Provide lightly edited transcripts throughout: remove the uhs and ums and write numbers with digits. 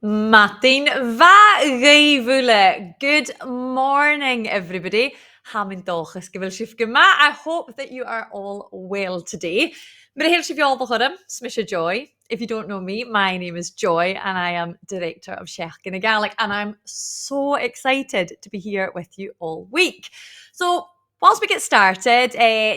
Martin va Beurla. Good morning, everybody. I hope that you are all well today. Joy. If you don't know me, my name is Joy and I am director of Seachdain Gàidhlig, and I'm so excited to be here with you all week. So whilst we get started,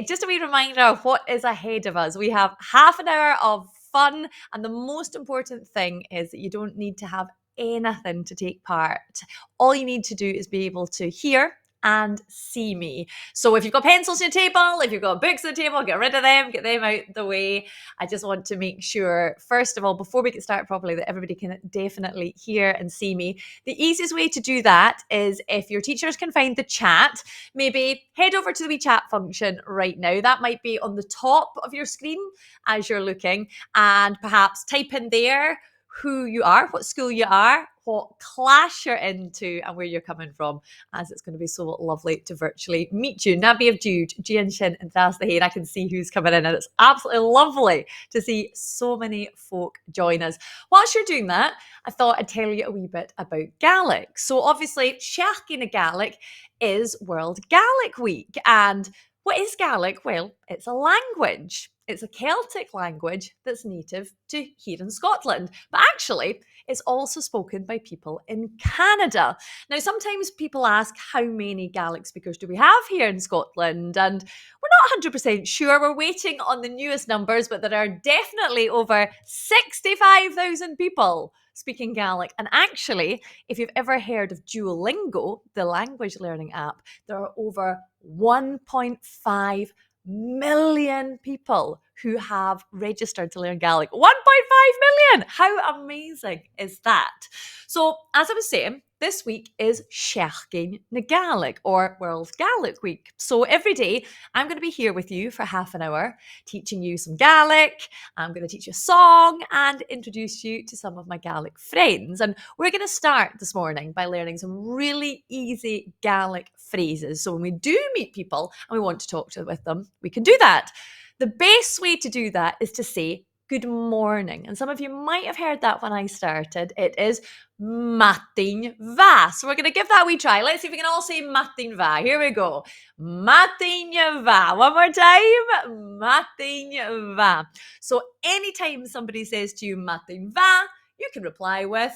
just a wee reminder of what is ahead of us. We have half an hour of fun, and the most important thing is that you don't need to have anything to take part. All you need to do is be able to hear and see me. So if you've got pencils on your table, if you've got books on the table, get rid of them, get them out the way. I just want to make sure, first of all, before we get started properly, that everybody can definitely hear and see me. The easiest way to do that is if your teachers can find the chat, maybe head over to the wee chat function right now. That might be on the top of your screen as you're looking, and perhaps type in there who you are, what school you are, what class you're into, and where you're coming from, as it's going to be so lovely to virtually meet you. Nabi of Jude, Gian Shin, and Tosgaire. I can see who's coming in, and it's absolutely lovely to see so many folk join us. Whilst you're doing that, I thought I'd tell you a wee bit about Gaelic. So obviously, Seachdain Gàidhlig is World Gaelic Week, and what is Gaelic? Well, it's a language. It's a Celtic language that's native to here in Scotland, but actually it's also spoken by people in Canada. Now, sometimes people ask how many Gaelic speakers do we have here in Scotland, and we're not 100% sure. We're waiting on the newest numbers, but there are definitely over 65,000 people speaking Gaelic. And actually, if you've ever heard of Duolingo, the language learning app, there are over 1.5 million people who have registered to learn Gaelic. 1.5 million! How amazing is that? So, as I was saying, this week is Seachdain Gàidhlig, or World Gaelic Week. So every day, I'm going to be here with you for half an hour, teaching you some Gaelic. I'm going to teach you a song and introduce you to some of my Gaelic friends. And we're going to start this morning by learning some really easy Gaelic phrases. So when we do meet people and we want to talk with them, we can do that. The best way to do that is to say good morning. And some of you might have heard that when I started. It is Martin va. So we're going to give that a wee try. Let's see if we can all say Martin va. Here we go. Martin va. One more time. Martin va. So anytime somebody says to you Martin va, you can reply with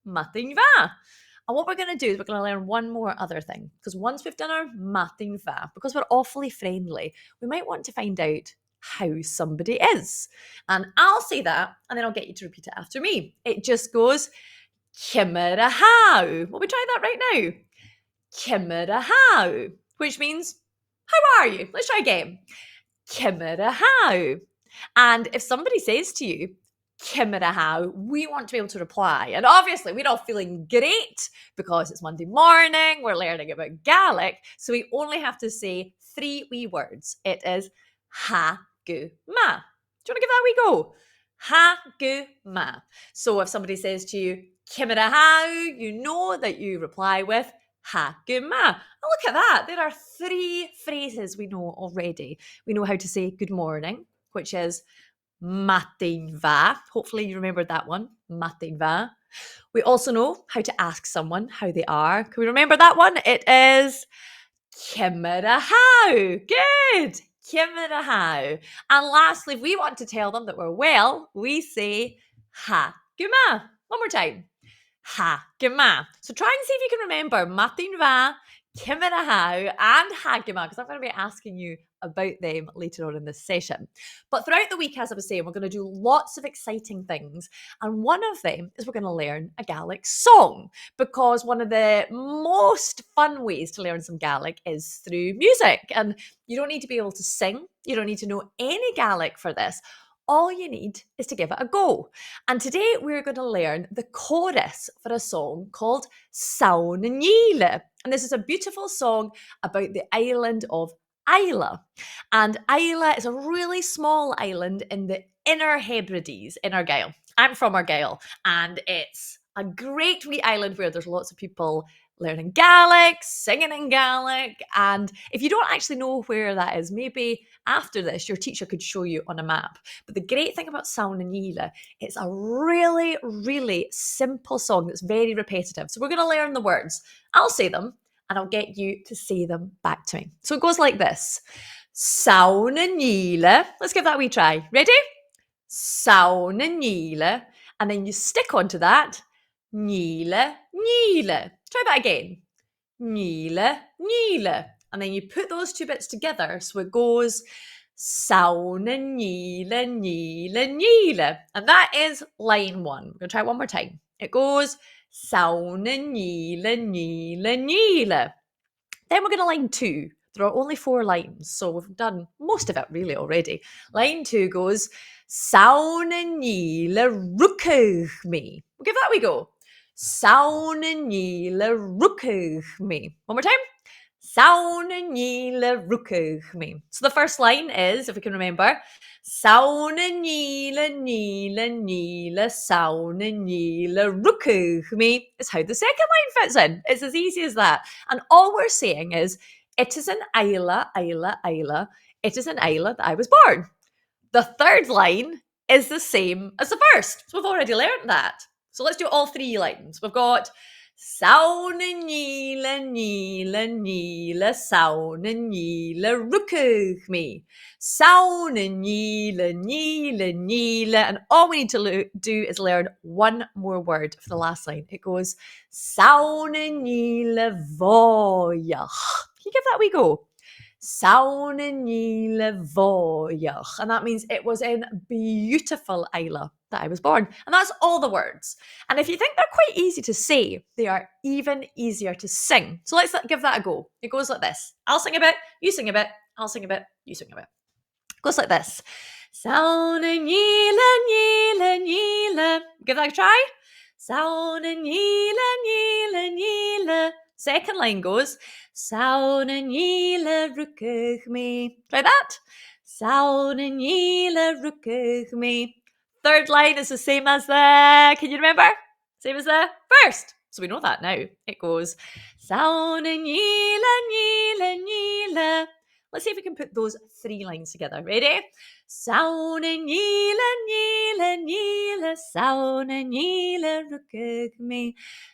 Martin va. And what we're going to do is we're going to learn one more other thing. Because once we've done our Martin va, because we're awfully friendly, we might want to find out how somebody is. And I'll say that, and then I'll get you to repeat it after me. It just goes, Kimera how. Well, we try that right now. Kimera how, which means, how are you? Let's try again. Kimera how. And if somebody says to you, Kimera how, we want to be able to reply. And obviously, we're all feeling great because it's Monday morning, we're learning about Gaelic, so we only have to say 3 wee words. It is ha, gu, ma. Do you want to give that a wee go? Ha, gu, ma. So if somebody says to you, Kimera how, you know that you reply with ha, gu, ma. And look at that. There are 3 phrases we know already. We know how to say good morning, which is Martin va. Hopefully you remembered that one. Martin va. We also know how to ask someone how they are. Can we remember that one? It is Kimera how. Good. Kimera how. And lastly, if we want to tell them that we're well, we say ha guma. One more time. Ha guma. So try and see if you can remember Martin va, Kimera how, and ha guma, because I'm going to be asking you about them later on in this session. But throughout the week, as I was saying, we're going to do lots of exciting things. And one of them is we're going to learn a Gaelic song, because one of the most fun ways to learn some Gaelic is through music. And you don't need to be able to sing. You don't need to know any Gaelic for this. All you need is to give it a go. And today we're going to learn the chorus for a song called Seisean. And this is a beautiful song about the island of Islay. And Islay is a really small island in the Inner Hebrides in Argyll. I'm from Argyll, and it's a great wee island where there's lots of people learning Gaelic, singing in Gaelic. And if you don't actually know where that is, maybe after this, your teacher could show you on a map. But the great thing about Saoirse, it's a really, really simple song that's very repetitive. So we're going to learn the words. I'll say them and I'll get you to say them back to me. So it goes like this. Saoirse. Let's give that a wee try. Ready? Saoirse. And then you stick onto that. Níle. Try that again. Níle. And then you put those two bits together so it goes Saoirse. And that is line 1. We're going to try it one more time. It goes Saoirse. Then we're going to line 2. There are only 4 lines, so we've done most of it really already. Line 2 goes Saoirse ruchd-labhairt. We'll give that a wee go. Saoirse ruchd-labhairt. One more time. Saoirse ruchd-labhairt. So the first line is, if we can remember, Saoirse ruchd-labhairt is how the second line fits in. It's as easy as that. And all we're saying is, it is an aois. It is an aois that I was born. The third line is the same as the first. So we've already learnt that. So let's do all 3 lines. We've got Saoirse ruchd-labhairt. Saoirse. And all we need to do is learn one more word for the last line. It goes Saoirse. Can you give that a wee go? Saoirse. And that means it was in beautiful aois that I was born. And that's all the words. And if you think they're quite easy to say, they are even easier to sing. So let's give that a go. It goes like this. I'll sing a bit, you sing a bit, I'll sing a bit, you sing a bit. It goes like this. Saoirse. Give that a try. Saoirse. Second line goes Saoirse ruchd-labhairt. Try that. Saoirse ruchd-labhairt. Third line is the same as the, can you remember? Same as the first. So we know that now. It goes Saoirse. Let's see if we can put those 3 lines together. Ready? Saoirse ruchd-labhairt.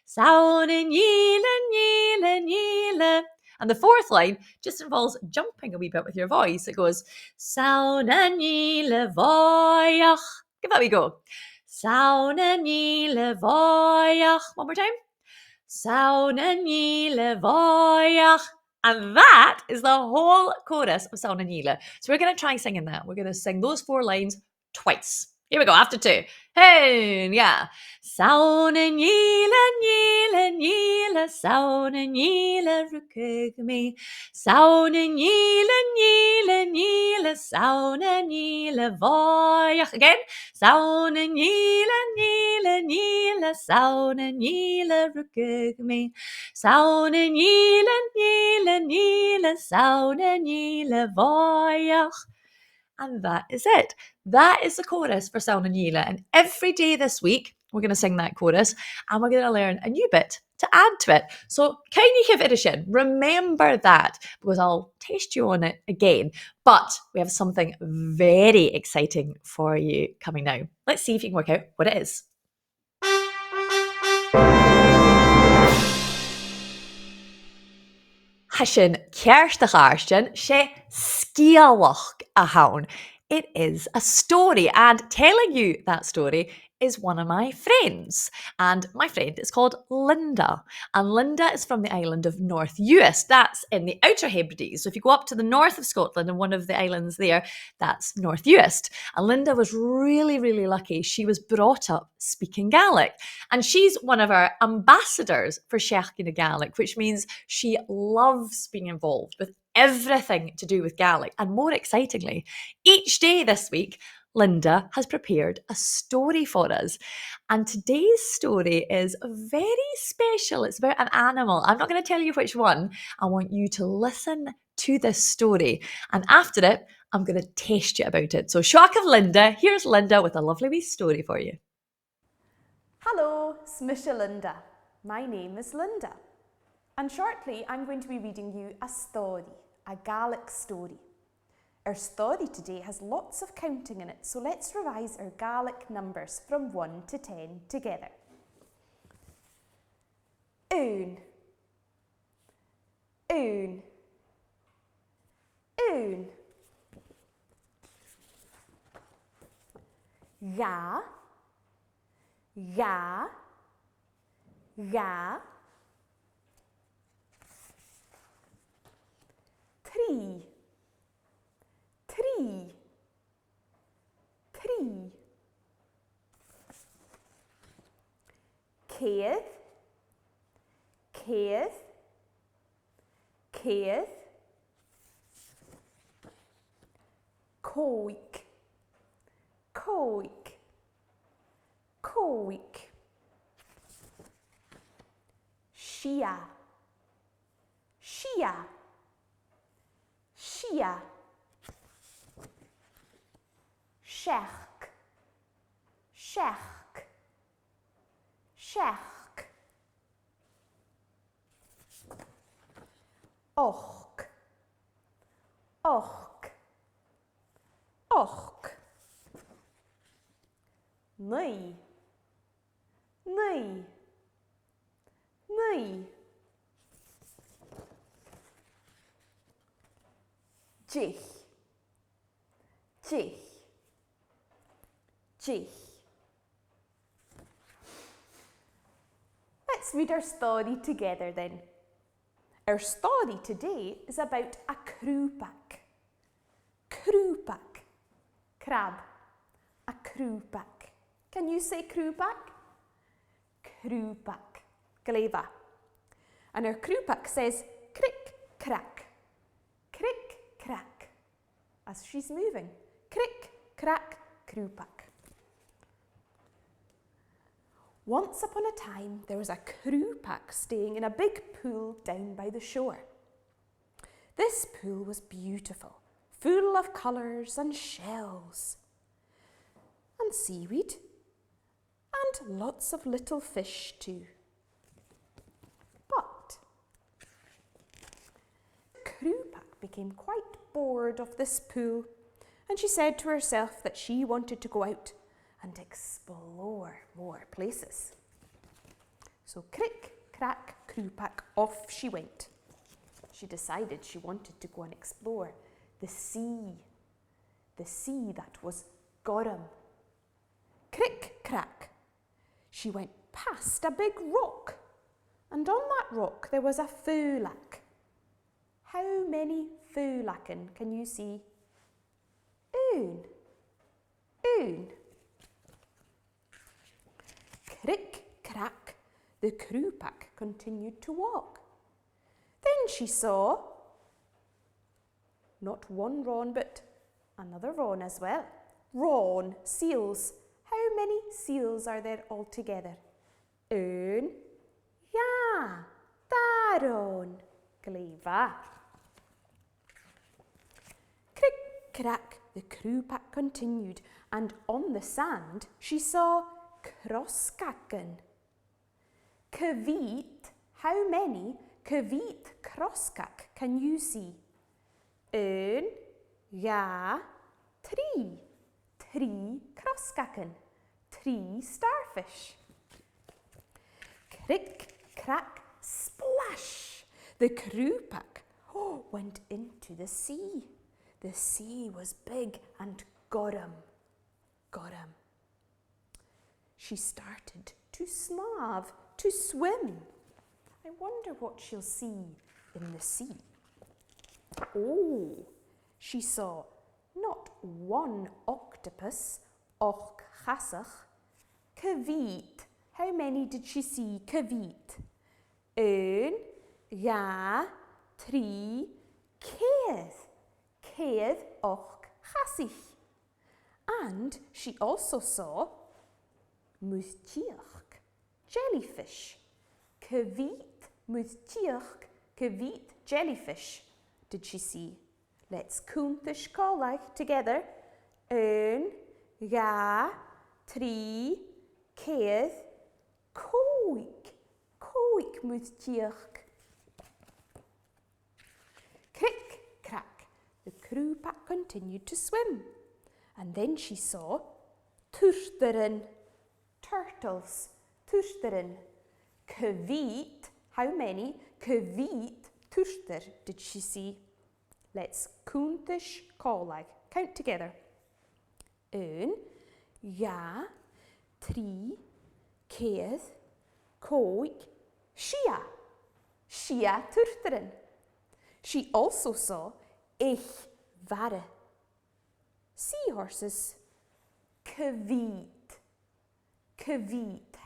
Saoirse. And the fourth line just involves jumping a wee bit with your voice. It goes Saoirse. Give that a wee go. Saoirse. One more time. Saoirse. And that is the whole chorus of Saoirse. So we're going to try singing that. We're going to sing those 4 lines twice. Here we go, after 2. Hey, yeah. Saoirse ruchd-labhairt. Saoirse ruchd-labhairt. Again. Saoirse ruchd-labhairt. Saoirse ruchd-labhairt. And that is it. That is the chorus for Saoirse. And every day this week, we're going to sing that chorus and we're going to learn a new bit to add to it. So, can you give it a shin? Remember that because I'll test you on it again. But we have something very exciting for you coming now. Let's see if you can work out what it is. Hashin Keirsta Garstin she scialach a haun. It is a story, and telling you that story is one of my friends. And my friend is called Linda. And Linda is from the island of North Uist. That's in the Outer Hebrides. So if you go up to the north of Scotland and one of the islands there, that's North Uist. And Linda was really, really lucky. She was brought up speaking Gaelic. And she's one of our ambassadors for Seachdain Gàidhlig, which means she loves being involved with everything to do with Gaelic. And more excitingly, each day this week, Linda has prepared a story for us. And today's story is very special. It's about an animal. I'm not going to tell you which one. I want you to listen to this story. And after it, I'm going to test you about it. So shock of Linda. Here's Linda with a lovely wee story for you. Hello, Smisha Linda. My name is Linda. And shortly I'm going to be reading you a story, a Gaelic story. Our story today has lots of counting in it, so let's revise our Gaelic numbers from 1 to 10 together. Un, un, un. Ga, ga, ga. Tree, tree, tree. Cead, cead, cead. Coig, coig, coig. Shia, shia, shia. Sheach, sheach, sheach. Och, och, och. Nui, nui, nui. Dich, dich, dich. Let's read our story together then. Our story today is about a crewpack. Crewpack. Crab. A crewpack. Can you say crewpack? Crewpack. Gleva. And our crewpack says crick, crack. Crick, crack. As she's moving. Crick, crack, crewpack. Once upon a time, there was a crewpack staying in a big pool down by the shore. This pool was beautiful, full of colours and shells, and seaweed, and lots of little fish too. But the crewpack became quite bored of this pool, and she said to herself that she wanted to go out and explore more places. So crick, crack, crewpack, off she went. She decided she wanted to go and explore the sea that was Gearran. Crick, crack. She went past a big rock, and on that rock there was a fúlach. How many fúlachan can you see? Un, un. Crick, crack, the crewpack continued to walk. Then she saw not one rawn, but another rawn as well. Rawn, seals. How many seals are there altogether? Un, ja, daron, gleva. Crick, crack, the crewpack continued, and on the sand she saw crosskaken. Kveet, how many kveet crosskak can you see? Un, ja, three. Three crosskaken. Three starfish. Crick, crack, splash. The crewpack went into the sea. The sea was big and Gearran. Gearran. She started to smav, to swim. I wonder what she'll see in the sea. Oh, she saw not one octopus, och chasach, kveet. How many did she see? Kveet. Un, ja, three, cead. Cead och chasich. And she also saw muthtíoch, jellyfish. Kveet, muthtíoch, kveet, jellyfish. Did she see? Let's fthmg together. Un, ja, three, cead, coig, coig muthtíoch. Crupac continued to swim. And then she saw Tosgaire, turtles, Tosgaire. Chuid, how many Chuid Tosgaire did she see? Let's count together. 1, 2, 3, 4, 5, 6 Tosgaire. She also saw eadar, seahorses. Chuid.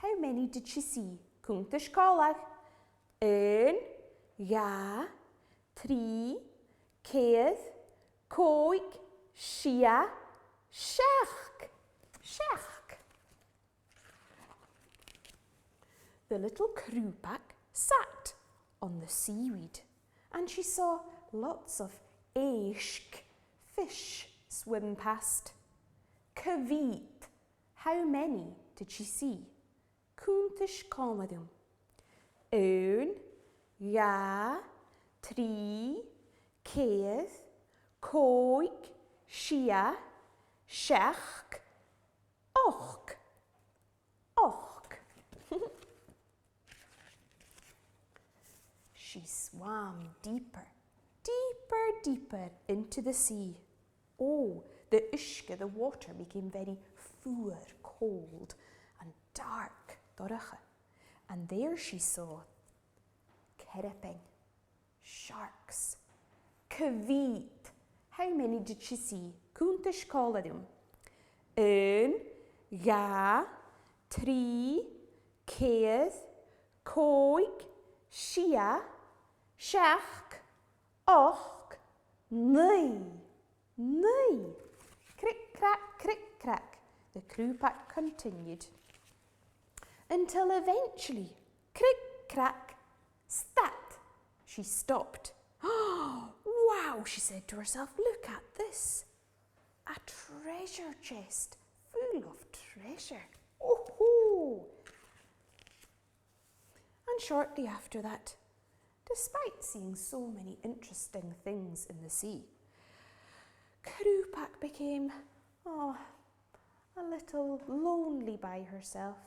How many did she see? Count-sgoile. 1, 2, 3, 4, 5, 6 Seach. The little Crupac sat on the seaweed and she saw lots of aois, fish, swim past. Chuid. How many did she see? Count-sgoile. 1, 2, 3, 4, 5, 6 Seach, 8. She swam deeper into the sea. Oh, the uisce, the water, became very cold and dark. And there she saw kerping, sharks. Chuid. How many did she see? Count-sgoile. 1, 2, 3, 4, 5, 6 Seach, 8, 9. Crick-crack. The Crupac continued until eventually, crick-crack, stat, she stopped. Wow, she said to herself, look at this. A treasure chest full of treasure. Oh-ho! And shortly after that, despite seeing so many interesting things in the sea, Crupac became a little lonely by herself,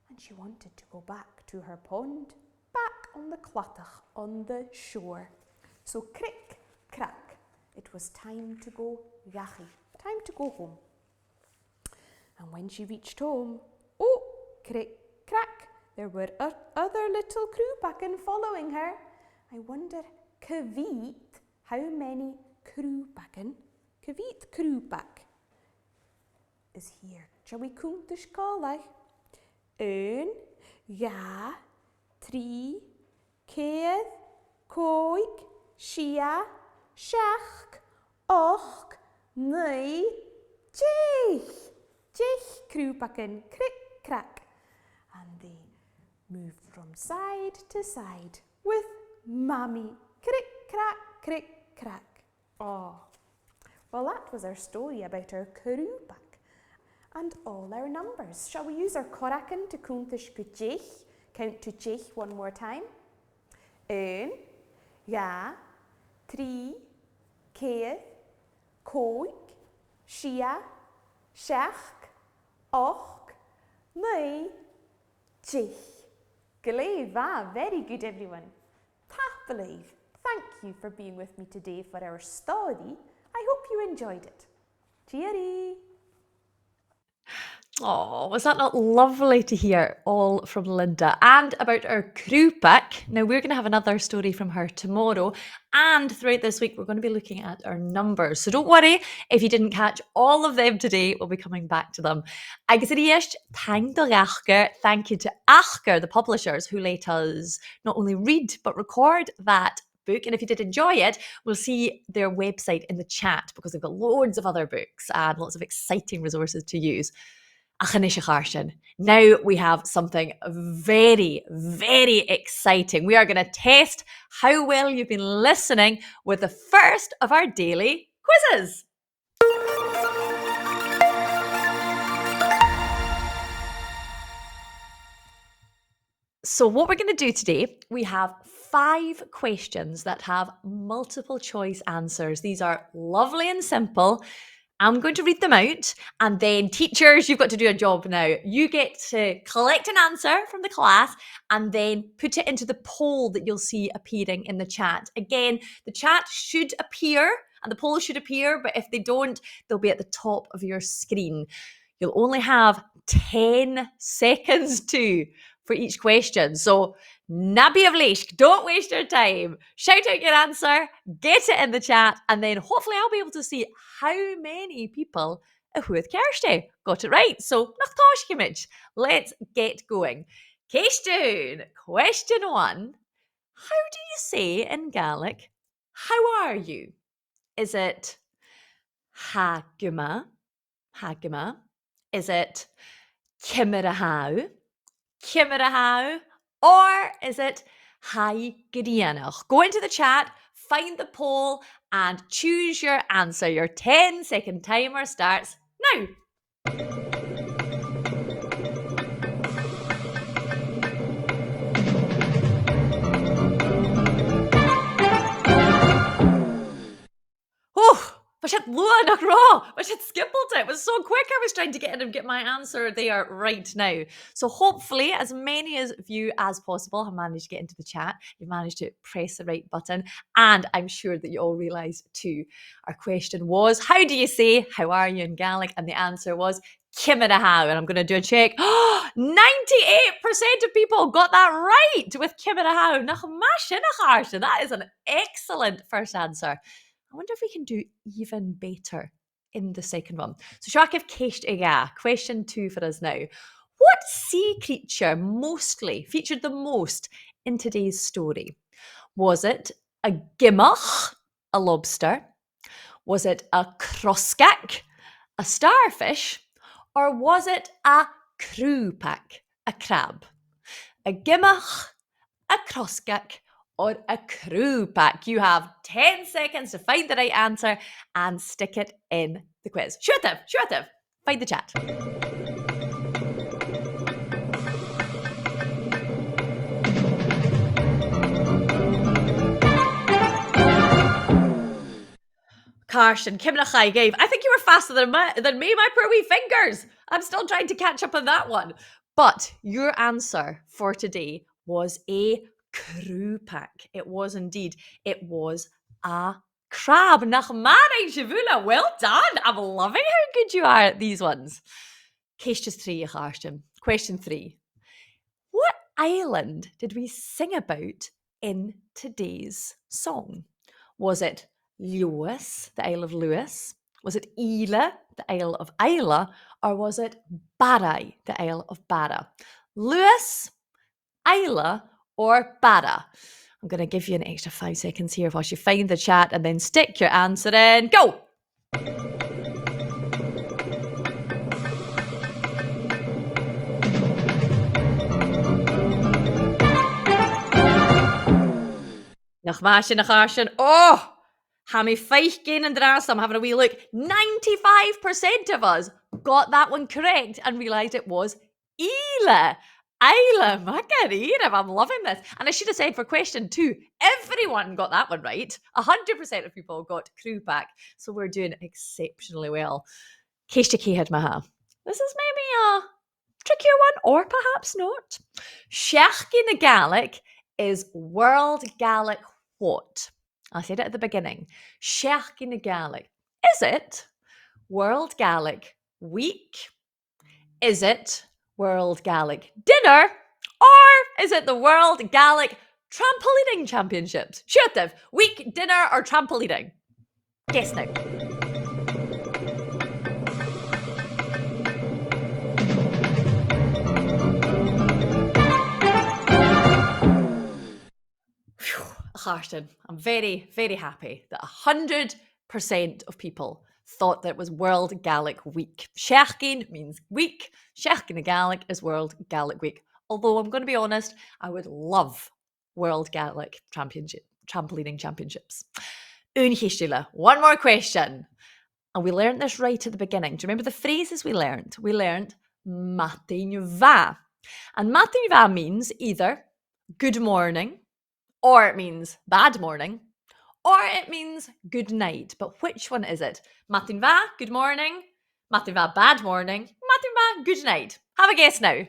and she wanted to go back to her pond, back on the clatach, on the shore. So crick, crack, it was time to go gachi, time to go home. And when she reached home, oh, crick, crack, there were other little Crupac following her. I wonder, Chuid, how many Crupac? Chuid Crupac is here. Shall we count-sgoile? 1, 2, 3, 4, 5, 6 Seach, 8, 9, 10. 10 Crupac, crick-crack. And they moved from side to side with Mammy. Crick-crack, crick-crack. Oh, well, that was our story about our Crupac and all our numbers. Shall we use our coracan to count-sgoile? Count to 10 one more time. 1, 2, 3, 4, 5, 6 Seach, 8, 9, 10. Gleva, very good everyone. Believe. Thank you for being with me today for our story. I hope you enjoyed it. Cheery! Oh, was that not lovely to hear all from Linda and about our Crupac? Now, we're going to have another story from her tomorrow, and throughout this week, we're going to be looking at our numbers. So don't worry if you didn't catch all of them today, we'll be coming back to them. Agus riast, taing thank you to Achgar, the publishers, who let us not only read but record that book. And if you did enjoy it, we'll see their website in the chat because they've got loads of other books and lots of exciting resources to use. Now we have something very, very exciting. We are going to test how well you've been listening with the first of our daily quizzes. So what we're going to do today, we have 5 questions that have multiple choice answers. These are lovely and simple. I'm going to read them out, and then teachers, you've got to do a job now. You get to collect an answer from the class and then put it into the poll that you'll see appearing in the chat. Again, the chat should appear and the poll should appear, but if they don't, they'll be at the top of your screen. You'll only have 10 seconds for each question. So, Nabi of Leishk, don't waste your time. Shout out your answer, get it in the chat, and then hopefully I'll be able to see how many people with Kirsty got it right. So, let's get going. Seachdain, question 1. How do you say in Gaelic, how are you? Is it haguma? Haguma? Is it Kimmerahau? Kimmerahau? Or is it Hai Gearran? Go into the chat, find the poll, and choose your answer. Your 10-second timer starts now. Oh, but it lua nach raw, but it skippled it. It was so quick. I was trying to get in and get my answer there right now. So hopefully as many of you as possible have managed to get into the chat. You've managed to press the right button. And I'm sure that you all realised too. Our question was, how do you say, how are you in Gaelic? And the answer was, Kimmerahau. And I'm going to do a check. 98% of people got that right with Kimmerahau. That is an excellent first answer. I wonder if we can do even better in the second one. So Sharkiv Seachdain, question 2 for us now. What sea creature mostly featured the most in today's story? Was it a gimmach, a lobster? Was it a croscack, a starfish? Or was it a crewpack, a crab? A gimmach, a croscack, or a crewpack? You have 10 seconds to find the right answer and stick it in the quiz. Shurativ, find the chat. Carson, Kimnachai gave. I think you were faster than me, my poor wee fingers. I'm still trying to catch up on that one. But your answer for today was a crewpack. It was indeed. It was a crab. Well done. I'm loving how good you are at these ones. Question 3. What island did we sing about in today's song? Was it Lewis, the Isle of Lewis? Was it Islay, the Isle of Islay? Or was it Barra, the Isle of Barra? Lewis, Islay, or Barra? I'm going to give you an extra 5 seconds here whilst you find the chat and then stick your answer in. Go! Nach oh! Hammy feich gain and dras. I'm having a wee look. 95% of us got that one correct and realised it was Islay. Islay, Macarena. I'm loving this. And I should have said for question 2, everyone got that one right. 100% of people got crewpack. So we're doing exceptionally well. Keishta Maha. This is maybe a trickier one, or perhaps not. Seachdain Gàidhlig is World Gaelic what? I said it at the beginning. Seachdain Gàidhlig. Is it World Gaelic Week? Is it World Gaelic Dinner? Or is it the World Gaelic Trampolining Championships? Shurativ, week, dinner, or trampolining? Guess now. Harston, I'm very, very happy that 100% of people thought that it was World Gaelic Week. Seachdain means week. Seachdain Gàidhlig is World Gaelic Week. Although I'm going to be honest, I would love World Gaelic Trampolining Championships. One more question. And we learned this right at the beginning. Do you remember the phrases we learned? We learned Matin va. And mheadhan bha means either good morning, or it means bad morning, or it means good night. But which one is it? Mheadhan bha, good morning. Mheadhan bha, bad morning. Mheadhan bha, good night. Have a guess now.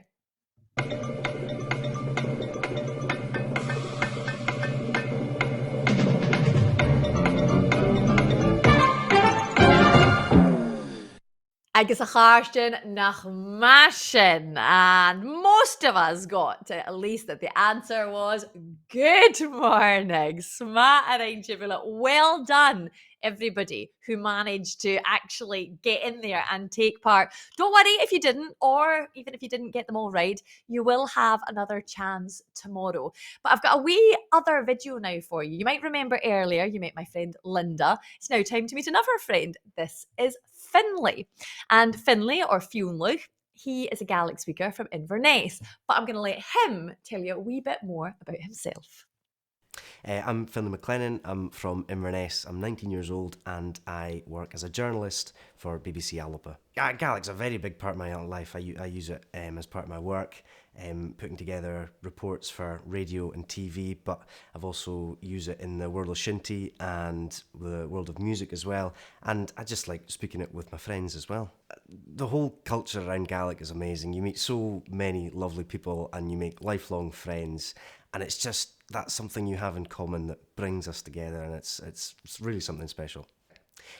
Agus a cháirtin nach masin, and most of us got to at least that the answer was good morning. Sma around Beurla. Well done, everybody who managed to actually get in there and take part. Don't worry if you didn't, or even if you didn't get them all right, you will have another chance tomorrow. But I've got a wee other video now for you. You might remember earlier you met my friend Linda. It's now time to meet another friend. This is Finlay. And Finlay, or Fionlugh, he is a Gaelic speaker from Inverness. But I'm going to let him tell you a wee bit more about himself. I'm Finlay McLennan. I'm from Inverness. I'm 19 years old and I work as a journalist for BBC Alba. Gaelic's a very big part of my life. I use it as part of my work, putting together reports for radio and TV, but I've also used it in the world of shinty and the world of music as well. And I just like speaking it with my friends as well. The whole culture around Gaelic is amazing. You meet so many lovely people and you make lifelong friends. And it's just, that's something you have in common that brings us together, and it's really something special.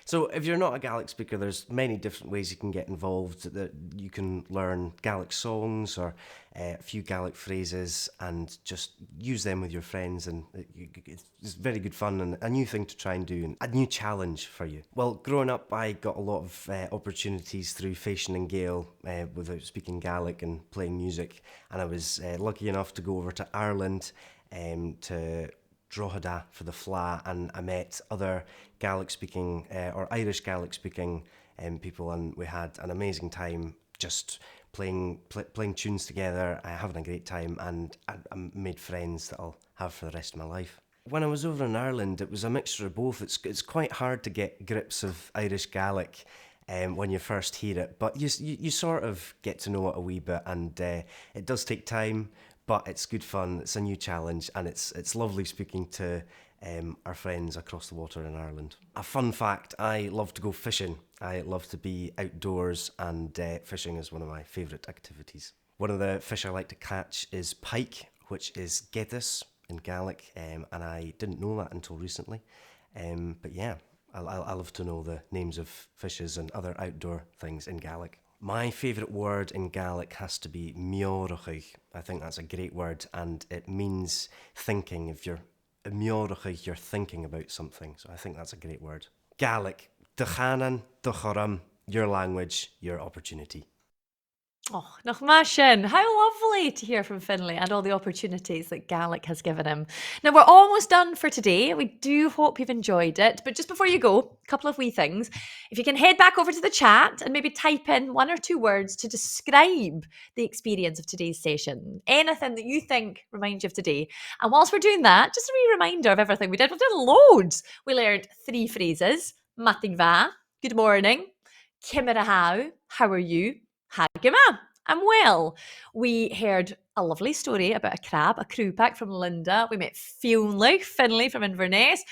So if you're not a Gaelic speaker, there's many different ways you can get involved. That you can learn Gaelic songs or a few Gaelic phrases and just use them with your friends, and it's very good fun and a new thing to try and do, and a new challenge for you. Well, growing up, I got a lot of opportunities through FtMG without speaking Gaelic and playing music, and I was lucky enough to go over to Ireland to Drogheda for the FLA, and I met other Gaelic speaking or Irish Gaelic speaking people, and we had an amazing time just playing tunes together, having a great time, and I made friends that I'll have for the rest of my life. When I was over in Ireland, it was a mixture of both. It's quite hard to get grips of Irish Gaelic when you first hear it, but you sort of get to know it a wee bit, and it does take time, but it's good fun. It's a new challenge, and it's lovely speaking to our friends across the water in Ireland. A fun fact, I love to go fishing. I love to be outdoors, and fishing is one of my favourite activities. One of the fish I like to catch is pike, which is gedus in Gaelic, and I didn't know that until recently. But yeah, I love to know the names of fishes and other outdoor things in Gaelic. My favourite word in Gaelic has to be meorachig. I think that's a great word, and it means thinking. If you're meorachig, you're thinking about something. So I think that's a great word. Gaelic, Dchanan, Dcharam, your language, your opportunity. Oh, nach masin. How lovely to hear from Finlay and all the opportunities that Gaelic has given him. Now, we're almost done for today. We do hope you've enjoyed it. But just before you go, a couple of wee things. If you can head back over to the chat and maybe type in 1 or 2 words to describe the experience of today's session. Anything that you think reminds you of today. And whilst we're doing that, just a wee reminder of everything we did. We did loads. We learned 3 phrases. Mheadhan bha, good morning. Cimera how are you? Hagima, I'm well. We heard a lovely story about a crab, a crew pack from Linda. We met Fionlugh, Finlay from Inverness.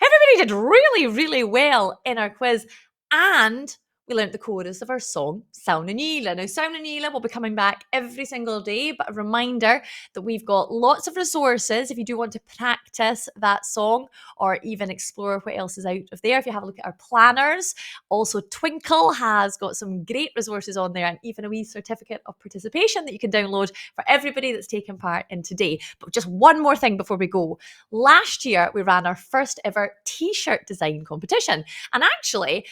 Everybody did really, really well in our quiz. And we learnt the chorus of our song, Saoin-na-níola. Now, Saoin-na-níola will be coming back every single day, but a reminder that we've got lots of resources if you do want to practice that song or even explore what else is out of there. If you have a look at our planners, also Twinkle has got some great resources on there, and even a wee certificate of participation that you can download for everybody that's taken part in today. But just one more thing before we go. Last year, we ran our first ever t-shirt design competition, and actually,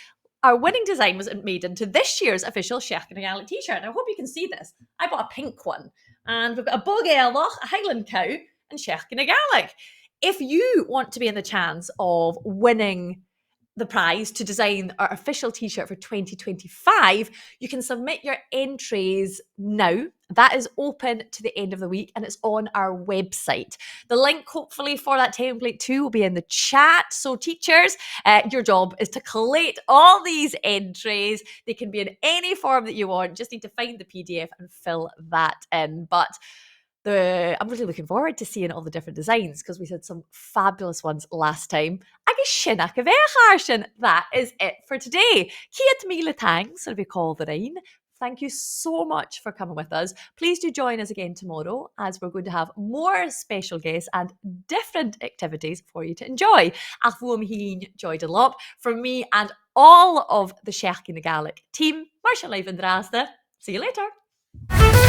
our winning design was made into this year's official Seachdain Gàidhlig t-shirt. I hope you can see this. I bought a pink one. And we've got a bog-eilech, a Highland cow, and Seachdain Gàidhlig. If you want to be in the chance of winning the prize to design our official t-shirt for 2025, you can submit your entries now That is open to the end of the week and it's on our website. The link, hopefully, for that template too will be in the chat. So teachers, your job is to collate all these entries. They can be in any form that you want. Just need to find the PDF and fill that in. But I'm really looking forward to seeing all the different designs because we had some fabulous ones last time. Agus sin ac a bheith. That is it for today. Ciad míle thanks ar bhí call the rain. Thank you so much for coming with us. Please do join us again tomorrow as we're going to have more special guests and different activities for you to enjoy. Ach bhuam Joy Dunlop, from me and all of the Seachdain Gàidhlig team, mar sin leibh an drásta. See you later.